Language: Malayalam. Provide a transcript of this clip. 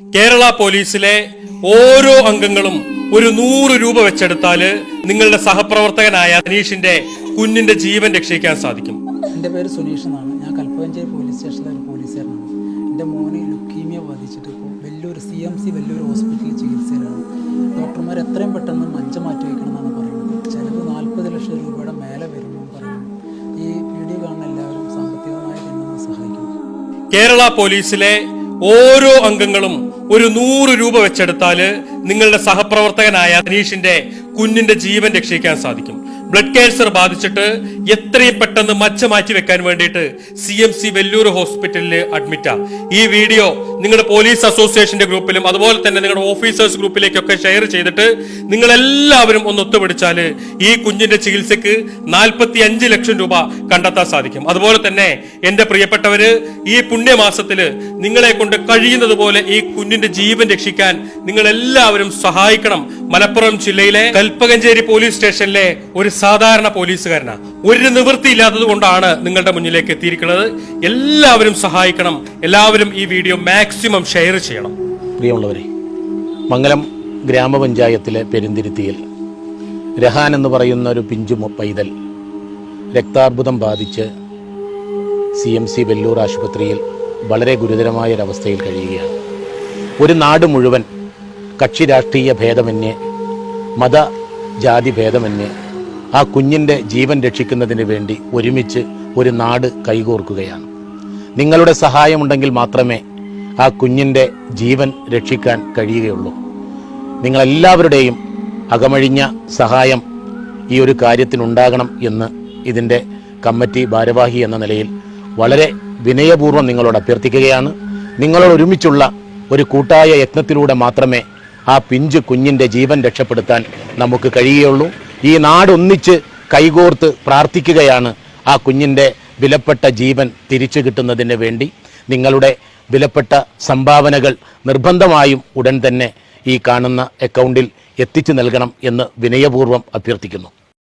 കേരള പോലീസിലെ ഓരോ അംഗങ്ങളും ഒരു 100 രൂപ വെച്ചെടുത്താൽ നിങ്ങളുടെ സഹപ്രവർത്തകനായ അനീഷിന്റെ കുഞ്ഞിന്റെ ജീവൻ രക്ഷിക്കാൻ സാധിക്കും. എൻ്റെ പേര് സുനീഷ് എന്നാണ്. ഞാൻ കൽപ്പകഞ്ചേരി പോലീസ് സ്റ്റേഷനിലെ ഒരു പോലീസുകാരനാണ്. എൻ്റെ മോന് ലുക്കീമിയ ബാധിച്ചിട്ട് ഇപ്പോൾ വലിയൊരു CMC വലിയൊരു ഹോസ്പിറ്റലിൽ ചികിത്സയിലാണ്. ഡോക്ടർമാർ എത്രയും പെട്ടെന്ന് മജ്ജ മാറ്റി വയ്ക്കണമെന്നാണ് പറയുന്നത്. ചിലവ് 40 ലക്ഷം രൂപയുടെ മേലെ വരുമെന്ന് പറയുന്നു. ഈ വീഡിയോ കാണുന്ന എല്ലാവരും സാമ്പത്തികമായി തന്നെ സഹായിക്കും. കേരള പോലീസിലെ ഓരോ അംഗങ്ങളും ഒരു 100 രൂപ വെച്ചെടുത്താൽ നിങ്ങളുടെ സഹപ്രവർത്തകനായ അനീഷിന്റെ കുഞ്ഞിന്റെ ജീവൻ രക്ഷിക്കാൻ സാധിക്കും. ബ്ലഡ് ക്യാൻസർ ബാധിച്ചിട്ട് എത്രയും പെട്ടെന്ന് മജ്ജ മാറ്റി വെക്കാൻ വേണ്ടിയിട്ട് CMC വെല്ലൂർ ഹോസ്പിറ്റലിൽ അഡ്മിറ്റാ. ഈ വീഡിയോ നിങ്ങളുടെ പോലീസ് അസോസിയേഷന്റെ ഗ്രൂപ്പിലും അതുപോലെ തന്നെ നിങ്ങളുടെ ഓഫീസേഴ്സ് ഗ്രൂപ്പിലേക്കൊക്കെ ഷെയർ ചെയ്തിട്ട് നിങ്ങൾ എല്ലാവരും ഒന്ന് ഒത്തുപിടിച്ചാൽ ഈ കുഞ്ഞിന്റെ ചികിത്സക്ക് 45 ലക്ഷം രൂപ കണ്ടെത്താൻ സാധിക്കും. അതുപോലെ തന്നെ എന്റെ പ്രിയപ്പെട്ടവര്, ഈ പുണ്യമാസത്തില് നിങ്ങളെ കൊണ്ട് കഴിയുന്നത് പോലെ ഈ കുഞ്ഞിന്റെ ജീവൻ രക്ഷിക്കാൻ നിങ്ങൾ എല്ലാവരും സഹായിക്കണം. മലപ്പുറം ജില്ലയിലെ കൽപ്പകഞ്ചേരി പോലീസ് സ്റ്റേഷനിലെ ഒരു സാധാരണ പോലീസുകാരനാണ്. ഒരു നിവൃത്തിയില്ലാത്തത് കൊണ്ടാണ് നിങ്ങളുടെ മുന്നിലേക്ക് എത്തിയിരിക്കുന്നത്. എല്ലാവരും സഹായിക്കണം. എല്ലാവരും ഈ വീഡിയോ മാക്സിമം ഷെയർ ചെയ്യണം. പ്രിയമുള്ളവരെ, മംഗലം ഗ്രാമപഞ്ചായത്തിലെ പെരുന്തിരുത്തിയിൽ രഹാൻ എന്ന് പറയുന്ന ഒരു പിഞ്ചു പൈതൽ രക്താർബുദം ബാധിച്ച് CMC വെല്ലൂർ ആശുപത്രിയിൽ വളരെ ഗുരുതരമായൊരവസ്ഥയിൽ കഴിയുകയാണ്. ഒരു നാട് മുഴുവൻ കക്ഷി രാഷ്ട്രീയ ഭേദമന്യേ, മത ജാതി ഭേദമന്യേ ആ കുഞ്ഞിൻ്റെ ജീവൻ രക്ഷിക്കുന്നതിന് വേണ്ടി ഒരുമിച്ച് ഒരു നാട് കൈകോർക്കുകയാണ്. നിങ്ങളുടെ സഹായമുണ്ടെങ്കിൽ മാത്രമേ ആ കുഞ്ഞിൻ്റെ ജീവൻ രക്ഷിക്കാൻ കഴിയുകയുള്ളൂ. നിങ്ങളെല്ലാവരുടെയും അകമഴിഞ്ഞ സഹായം ഈ ഒരു കാര്യത്തിനുണ്ടാകണം എന്ന് ഇതിൻ്റെ കമ്മിറ്റി ഭാരവാഹി എന്ന നിലയിൽ വളരെ വിനയപൂർവ്വം നിങ്ങളോട് അഭ്യർത്ഥിക്കുകയാണ്. നിങ്ങളോട് ഒരുമിച്ചുള്ള ഒരു കൂട്ടായ യത്നത്തിലൂടെ മാത്രമേ ആ പിഞ്ചു കുഞ്ഞിൻ്റെ ജീവൻ രക്ഷപ്പെടുത്താൻ നമുക്ക് കഴിയുകയുള്ളൂ. ഈ നാടൊന്നിച്ച് കൈകോർത്ത് പ്രാർത്ഥിക്കുകയാണ് ആ കുഞ്ഞിൻ്റെ വിലപ്പെട്ട ജീവൻ തിരിച്ചു കിട്ടുന്നതിന് വേണ്ടി. നിങ്ങളുടെ വിലപ്പെട്ട സംഭാവനകൾ നിർബന്ധമായും ഉടൻ തന്നെ ഈ കാണുന്ന അക്കൗണ്ടിൽ എത്തിച്ചു നൽകണം എന്ന് വിനയപൂർവ്വം അഭ്യർത്ഥിക്കുന്നു.